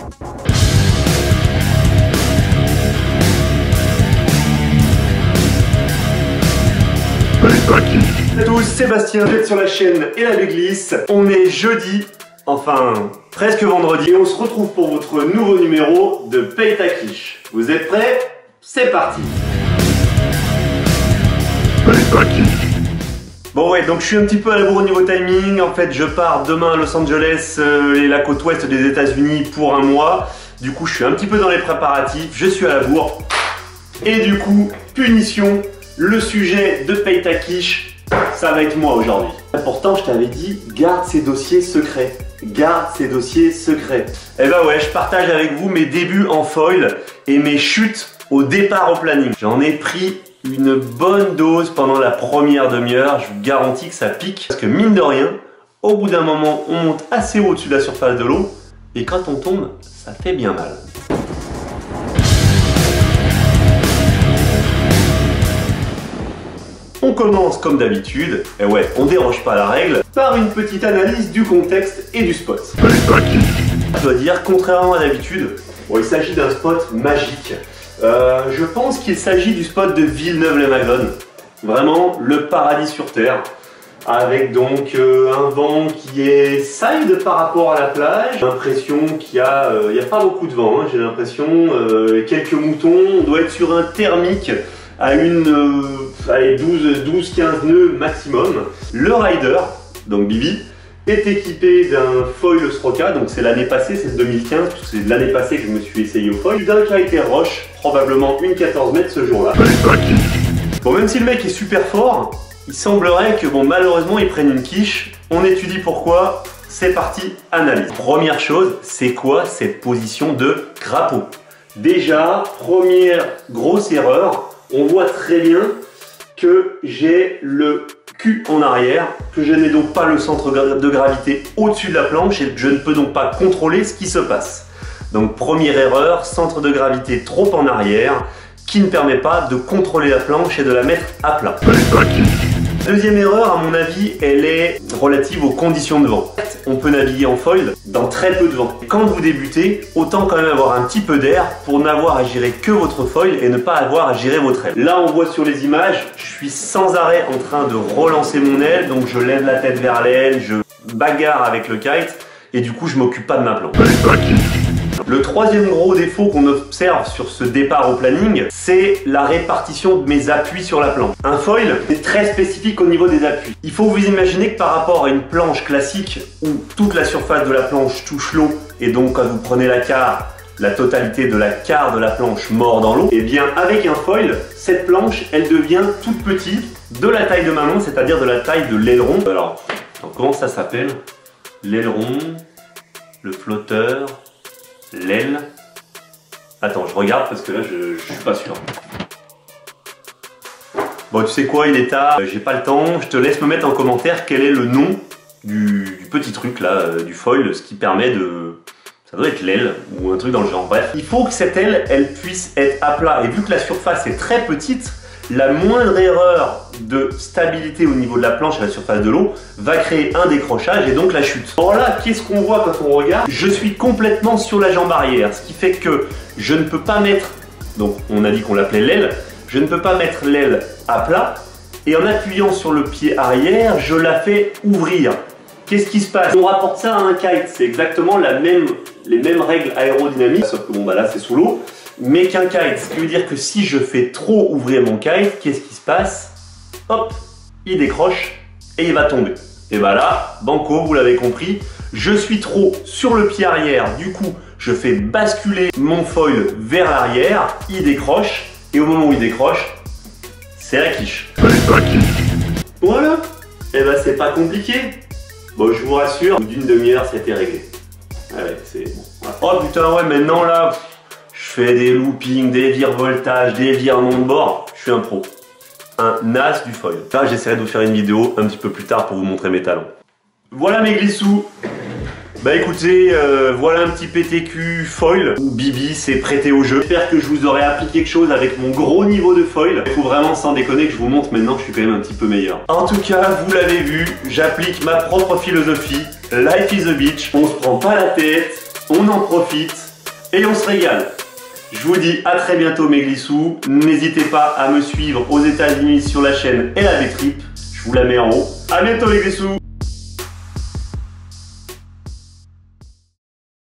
Salut à tous, Sébastien, vous êtes sur la chaîne Et la Glisse. On est jeudi, enfin presque vendredi, et on se retrouve pour votre nouveau numéro de Paye ta quiche. Vous êtes prêts? C'est parti. Bon ouais, donc je suis un petit peu à la bourre au niveau timing. En fait, je pars demain à Los Angeles et la côte ouest des États-Unis pour un mois. Du coup, je suis un petit peu dans les préparatifs, je suis à la bourre. Et du coup, punition, le sujet de Paye ta quiche, ça va être moi aujourd'hui. Pourtant, je t'avais dit, garde ces dossiers secrets. Garde ces dossiers secrets. Et bah ouais, je partage avec vous mes débuts en foil et mes chutes au départ au planning. J'en ai pris une bonne dose pendant la première demi-heure, je vous garantis que ça pique. Parce que mine de rien, au bout d'un moment, on monte assez haut au-dessus de la surface de l'eau et quand on tombe, ça fait bien mal. On commence comme d'habitude, et ouais, on déroge pas à la règle, par une petite analyse du contexte et du spot. Je dois dire, contrairement à d'habitude, bon, il s'agit d'un spot magique. Je pense qu'il s'agit du spot de Villeneuve-les-Maglones. Vraiment le paradis sur terre. Avec donc un vent qui est side par rapport à la plage. J'ai l'impression qu'il y a pas beaucoup de vent, hein. J'ai l'impression quelques moutons. On doit être sur un thermique à une allez, 12-15 nœuds maximum. Le rider, donc Bibi, est équipé d'un foil Sroka, donc c'est l'année passée, c'est 2015, c'est l'année passée que je me suis essayé au foil, d'un Clarité Roche, probablement une 14 mètres ce jour-là. Bon, même si le mec est super fort, il semblerait que bon, malheureusement il prenne une quiche. On étudie pourquoi, c'est parti, analyse. Première chose, c'est quoi cette position de crapaud? Déjà, première grosse erreur, on voit très bien que j'ai le cul en arrière, que je n'ai donc pas le centre de gravité au-dessus de la planche et que je ne peux donc pas contrôler ce qui se passe. Donc première erreur, centre de gravité trop en arrière, qui ne permet pas de contrôler la planche et de la mettre à plat. Deuxième erreur, à mon avis, elle est relative aux conditions de vent. On peut naviguer en foil dans très peu de vent. Quand vous débutez, autant quand même avoir un petit peu d'air pour n'avoir à gérer que votre foil et ne pas avoir à gérer votre aile. Là, on voit sur les images, je suis sans arrêt en train de relancer mon aile, donc je lève la tête vers l'aile, je bagarre avec le kite et du coup, je m'occupe pas de ma planche. Le troisième gros défaut qu'on observe sur ce départ au planning, c'est la répartition de mes appuis sur la planche. Un foil est très spécifique au niveau des appuis. Il faut vous imaginer que par rapport à une planche classique où toute la surface de la planche touche l'eau et donc quand vous prenez la quart, la totalité de la quart de la planche mord dans l'eau, et bien avec un foil, cette planche, elle devient toute petite, de la taille de ma main, c'est-à-dire de la taille de l'aileron. Alors, comment ça s'appelle? L'aileron, le flotteur, l'aile. Attends, je regarde parce que là je suis pas sûr. Bon, tu sais quoi, il est tard, j'ai pas le temps, je te laisse me mettre en commentaire quel est le nom du petit truc là, du foil, ce qui permet de... Ça doit être l'aile ou un truc dans le genre, bref. Il faut que cette aile, elle puisse être à plat et vu que la surface est très petite, la moindre erreur de stabilité au niveau de la planche à la surface de l'eau va créer un décrochage et donc la chute. Alors là, qu'est-ce qu'on voit quand on regarde? Je suis complètement sur la jambe arrière, ce qui fait que je ne peux pas mettre, donc on a dit qu'on l'appelait l'aile, je ne peux pas mettre l'aile à plat et en appuyant sur le pied arrière, je la fais ouvrir. Qu'est-ce qui se passe? On rapporte ça à un kite, c'est exactement les mêmes règles aérodynamiques, sauf que bon bah là c'est sous l'eau. Mais qu'un kite, ce qui veut dire que si je fais trop ouvrir mon kite, qu'est-ce qui se passe? Hop, il décroche et il va tomber. Et bah là, banco, vous l'avez compris, je suis trop sur le pied arrière, du coup, je fais basculer mon foil vers l'arrière, il décroche, et au moment où il décroche, c'est la quiche. Voilà, et bah c'est pas compliqué. Bon, je vous rassure, au bout d'une demi-heure, c'était réglé. Ouais, c'est bon. Oh putain, ouais, maintenant là... Je fais des loopings, des virevoltages, des virements de bord. Je suis un pro. Un as du foil. Là, j'essaierai de vous faire une vidéo un petit peu plus tard pour vous montrer mes talents. Voilà mes glissous. Bah écoutez, voilà un petit PTQ foil où Bibi s'est prêté au jeu. J'espère que je vous aurai appris quelque chose avec mon gros niveau de foil. Il faut vraiment sans déconner que je vous montre maintenant, je suis quand même un petit peu meilleur. En tout cas, vous l'avez vu, j'applique ma propre philosophie. Life is a beach. On se prend pas la tête, on en profite. et on se régale. Je vous dis à très bientôt mes glissous. N'hésitez pas à me suivre aux États-Unis sur la chaîne Et la Bétrip. Je vous la mets en haut. À bientôt les glissous.